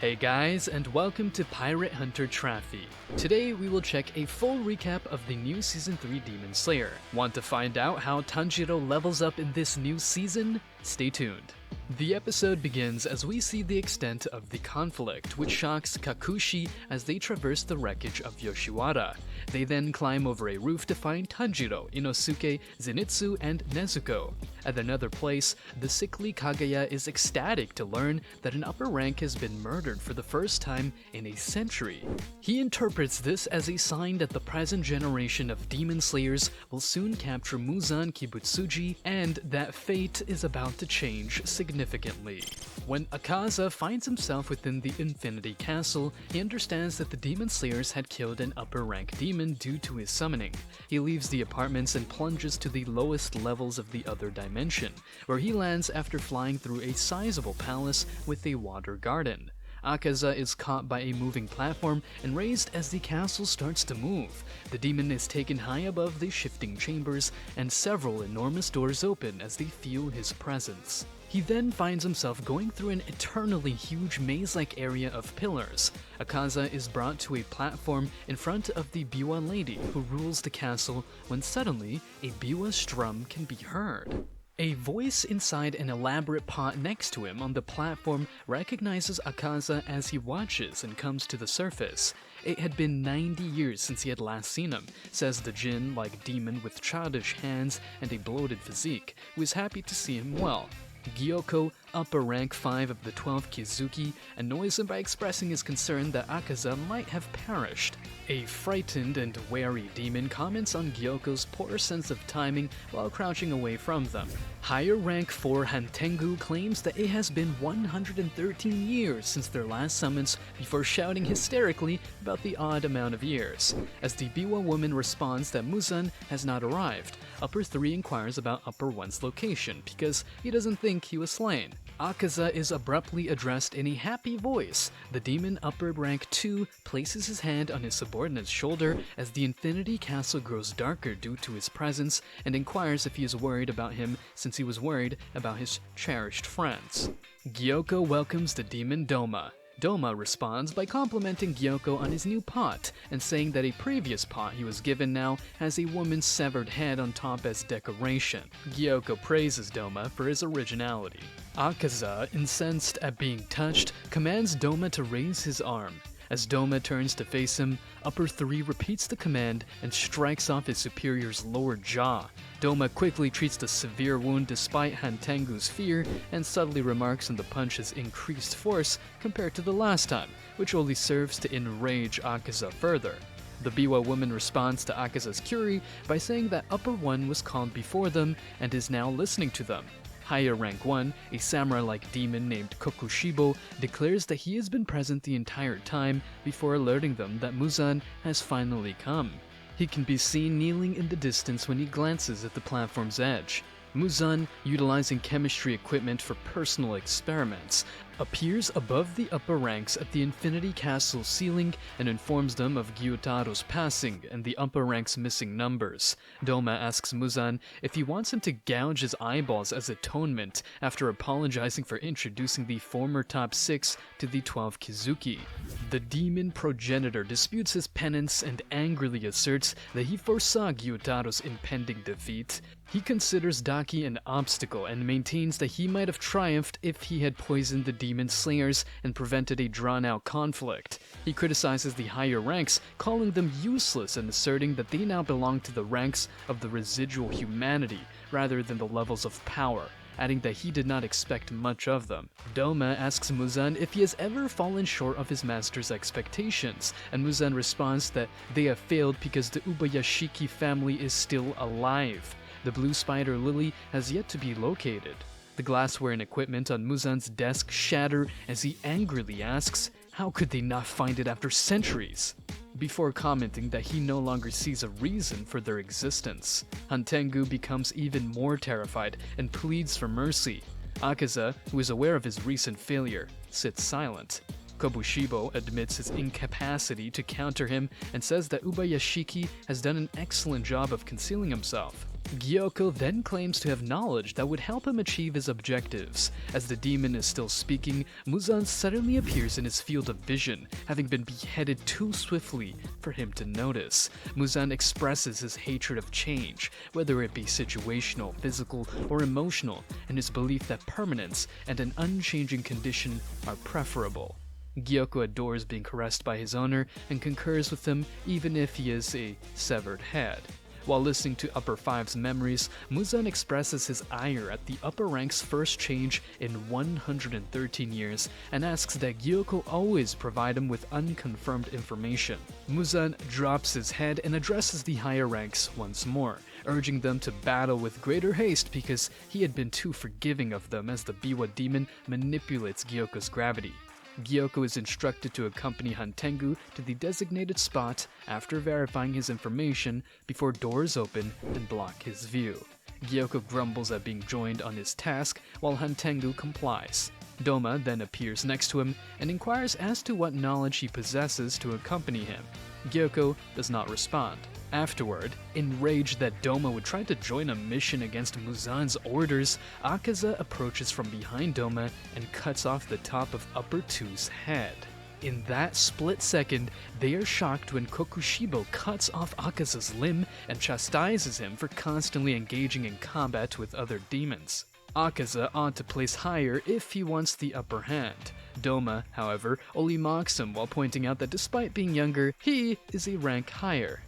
Hey guys, and welcome to Pirate Hunter Trophy. Today we will check a full recap of the new Season 3 Demon Slayer. Want to find out how Tanjiro levels up in this new season? Stay tuned. The episode begins as we see the extent of the conflict, which shocks Kakushi as they traverse the wreckage of Yoshiwara. They then climb over a roof to find Tanjiro, Inosuke, Zenitsu, and Nezuko. At another place, the sickly Kagaya is ecstatic to learn that an upper rank has been murdered for the first time in a century. He interprets this as a sign that the present generation of demon slayers will soon capture Muzan Kibutsuji and that fate is about to change significantly. When Akaza finds himself within the Infinity Castle, he understands that the demon slayers had killed an upper rank demon due to his summoning. He leaves the apartments and plunges to the lowest levels of the other dimension, where he lands after flying through a sizable palace with a water garden. Akaza is caught by a moving platform and raised as the castle starts to move. The demon is taken high above the shifting chambers, and several enormous doors open as they feel his presence. He then finds himself going through an eternally huge maze-like area of pillars. Akaza is brought to a platform in front of the Biwa lady who rules the castle when suddenly a Biwa strum can be heard. A voice inside an elaborate pot next to him on the platform recognizes Akaza as he watches and comes to the surface. It had been 90 years since he had last seen him, says the Jin-like demon with childish hands and a bloated physique, who is happy to see him well. Gyoko, upper rank 5 of the 12 Kizuki, annoys him by expressing his concern that Akaza might have perished. A frightened and wary demon comments on Gyoko's poor sense of timing while crouching away from them. Higher rank 4 Hantengu claims that it has been 113 years since their last summons before shouting hysterically about the odd amount of years. As the Biwa woman responds that Muzan has not arrived, Upper 3 inquires about Upper 1's location because he doesn't think he was slain. Akaza is abruptly addressed in a happy voice. The demon upper rank 2 places his hand on his subordinate's shoulder as the Infinity Castle grows darker due to his presence and inquires if he is worried about him since he was worried about his cherished friends. Gyoko welcomes the demon Doma. Doma responds by complimenting Gyoko on his new pot and saying that a previous pot he was given now has a woman's severed head on top as decoration. Gyoko praises Doma for his originality. Akaza, incensed at being touched, commands Doma to raise his arm. As Doma turns to face him, Upper 3 repeats the command and strikes off his superior's lower jaw. Doma quickly treats the severe wound despite Hantengu's fear and subtly remarks on the punch's increased force compared to the last time, which only serves to enrage Akaza further. The Biwa woman responds to Akaza's query by saying that Upper 1 was called before them and is now listening to them. Higher rank 1, a samurai-like demon named Kokushibo, declares that he has been present the entire time before alerting them that Muzan has finally come. He can be seen kneeling in the distance when he glances at the platform's edge. Muzan, utilizing chemistry equipment for personal experiments, appears above the upper ranks at the Infinity Castle ceiling and informs them of Gyutaro's passing and the upper ranks' missing numbers. Doma asks Muzan if he wants him to gouge his eyeballs as atonement after apologizing for introducing the former top 6 to the 12 Kizuki. The demon progenitor disputes his penance and angrily asserts that he foresaw Gyutaro's impending defeat. He considers Daki an obstacle and maintains that he might have triumphed if he had poisoned the demon slayers and prevented a drawn-out conflict. He criticizes the higher ranks, calling them useless and asserting that they now belong to the ranks of the residual humanity rather than the levels of power, adding that he did not expect much of them. Doma asks Muzan if he has ever fallen short of his master's expectations, and Muzan responds that they have failed because the Ubayashiki family is still alive. The blue spider lily has yet to be located. The glassware and equipment on Muzan's desk shatter as he angrily asks, how could they not find it after centuries? Before commenting that he no longer sees a reason for their existence. Hantengu becomes even more terrified and pleads for mercy. Akaza, who is aware of his recent failure, sits silent. Kobushibo admits his incapacity to counter him and says that Ubayashiki has done an excellent job of concealing himself. Gyoko then claims to have knowledge that would help him achieve his objectives. As the demon is still speaking, Muzan suddenly appears in his field of vision, having been beheaded too swiftly for him to notice. Muzan expresses his hatred of change, whether it be situational, physical, or emotional, and his belief that permanence and an unchanging condition are preferable. Gyoko adores being caressed by his owner and concurs with him even if he is a severed head. While listening to Upper Five's memories, Muzan expresses his ire at the upper rank's first change in 113 years and asks that Gyoko always provide him with unconfirmed information. Muzan drops his head and addresses the higher ranks once more, urging them to battle with greater haste because he had been too forgiving of them as the Biwa demon manipulates Gyoko's gravity. Gyoko is instructed to accompany Hantengu to the designated spot after verifying his information before doors open and block his view. Gyoko grumbles at being joined on his task while Hantengu complies. Doma then appears next to him and inquires as to what knowledge he possesses to accompany him. Gyoko does not respond. Afterward, enraged that Doma would try to join a mission against Muzan's orders, Akaza approaches from behind Doma and cuts off the top of Upper Two's head. In that split second, they are shocked when Kokushibo cuts off Akaza's limb and chastises him for constantly engaging in combat with other demons. Akaza ought to place higher if he wants the upper hand. Doma, however, only mocks him while pointing out that despite being younger, he is a rank higher.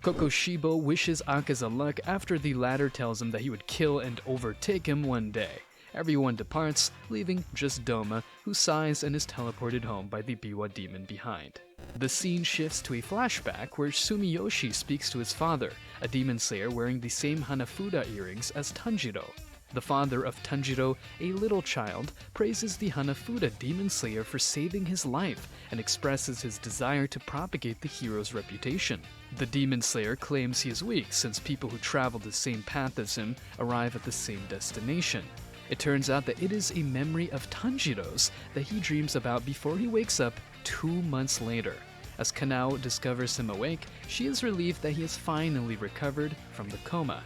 Kokushibo wishes Akaza luck after the latter tells him that he would kill and overtake him one day. Everyone departs, leaving just Doma, who sighs and is teleported home by the Biwa demon behind. The scene shifts to a flashback where Sumiyoshi speaks to his father, a demon slayer wearing the same Hanafuda earrings as Tanjiro. The father of Tanjiro, a little child, praises the Hanafuda demon slayer for saving his life and expresses his desire to propagate the hero's reputation. The demon slayer claims he is weak since people who travel the same path as him arrive at the same destination. It turns out that it is a memory of Tanjiro's that he dreams about before he wakes up 2 months later. As Kanao discovers him awake, she is relieved that he has finally recovered from the coma.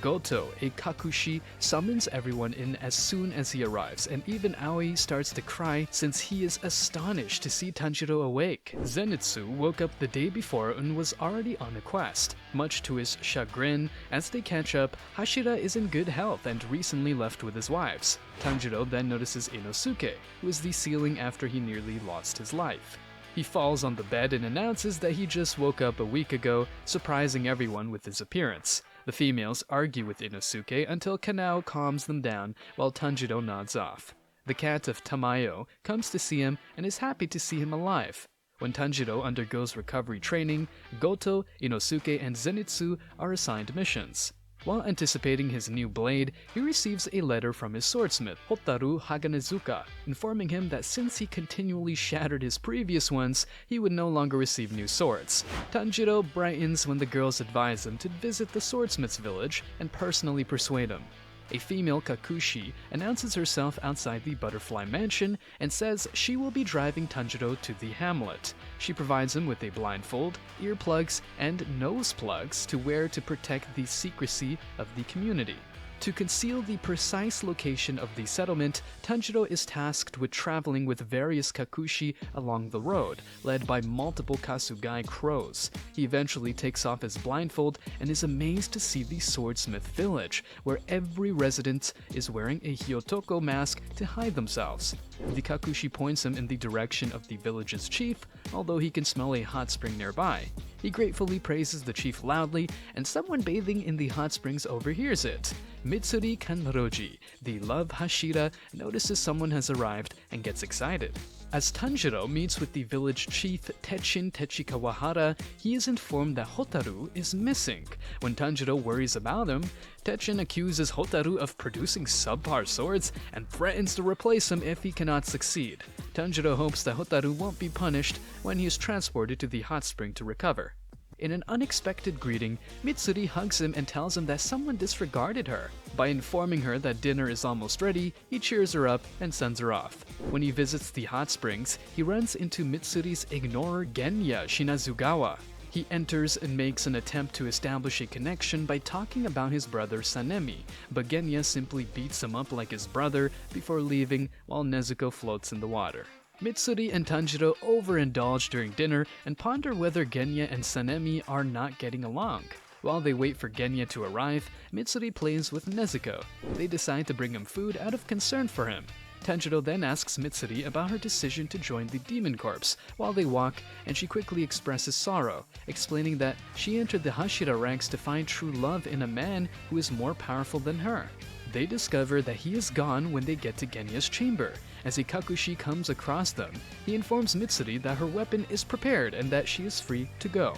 Goto, a Kakushi, summons everyone in as soon as he arrives, and even Aoi starts to cry since he is astonished to see Tanjiro awake. Zenitsu woke up the day before and was already on a quest. Much to his chagrin, as they catch up, Hashira is in good health and recently left with his wives. Tanjiro then notices Inosuke, who is de-sealing after he nearly lost his life. He falls on the bed and announces that he just woke up a week ago, surprising everyone with his appearance. The females argue with Inosuke until Kanao calms them down while Tanjiro nods off. The cat of Tamayo comes to see him and is happy to see him alive. When Tanjiro undergoes recovery training, Goto, Inosuke, and Zenitsu are assigned missions. While anticipating his new blade, he receives a letter from his swordsmith, Hotaru Haganezuka, informing him that since he continually shattered his previous ones, he would no longer receive new swords. Tanjiro brightens when the girls advise him to visit the swordsmith's village and personally persuade him. A female Kakushi announces herself outside the Butterfly Mansion and says she will be driving Tanjiro to the hamlet. She provides him with a blindfold, earplugs, and nose plugs to wear to protect the secrecy of the community. To conceal the precise location of the settlement, Tanjiro is tasked with traveling with various Kakushi along the road, led by multiple Kasugai crows. He eventually takes off his blindfold and is amazed to see the swordsmith village, where every resident is wearing a Hyotoko mask to hide themselves. The Kakushi points him in the direction of the village's chief, although he can smell a hot spring nearby. He gratefully praises the chief loudly, and someone bathing in the hot springs overhears it. Mitsuri Kanroji, the love Hashira, notices someone has arrived and gets excited. As Tanjiro meets with the village chief Techin Techikawahara, he is informed that Hotaru is missing. When Tanjiro worries about him, Techin accuses Hotaru of producing subpar swords and threatens to replace him if he cannot succeed. Tanjiro hopes that Hotaru won't be punished when he is transported to the hot spring to recover. In an unexpected greeting, Mitsuri hugs him and tells him that someone disregarded her. By informing her that dinner is almost ready, he cheers her up and sends her off. When he visits the hot springs, he runs into Mitsuri's ignorer Genya Shinazugawa. He enters and makes an attempt to establish a connection by talking about his brother Sanemi, but Genya simply beats him up like his brother before leaving while Nezuko floats in the water. Mitsuri and Tanjiro overindulge during dinner and ponder whether Genya and Sanemi are not getting along. While they wait for Genya to arrive, Mitsuri plays with Nezuko. They decide to bring him food out of concern for him. Tanjiro then asks Mitsuri about her decision to join the Demon Corps while they walk, and she quickly expresses sorrow, explaining that she entered the Hashira ranks to find true love in a man who is more powerful than her. They discover that he is gone when they get to Genya's chamber. As Ikakushi comes across them, he informs Mitsuri that her weapon is prepared and that she is free to go.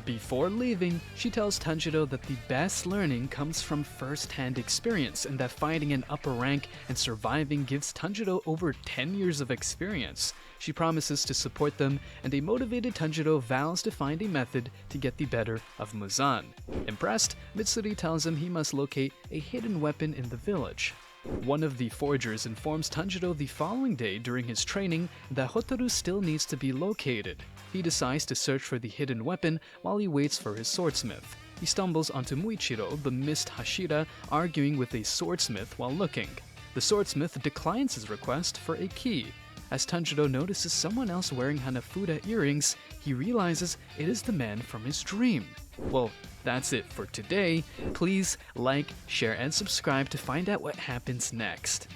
Before leaving, she tells Tanjiro that the best learning comes from first-hand experience and that fighting an upper rank and surviving gives Tanjiro over 10 years of experience. She promises to support them, and a motivated Tanjiro vows to find a method to get the better of Muzan. Impressed, Mitsuri tells him he must locate a hidden weapon in the village. One of the forgers informs Tanjiro the following day during his training that Hotaru still needs to be located. He decides to search for the hidden weapon while he waits for his swordsmith. He stumbles onto Muichiro, the mist Hashira, arguing with a swordsmith while looking. The swordsmith declines his request for a key. As Tanjiro notices someone else wearing Hanafuda earrings, he realizes it is the man from his dream. Well, that's it for today. Please like, share, and subscribe to find out what happens next.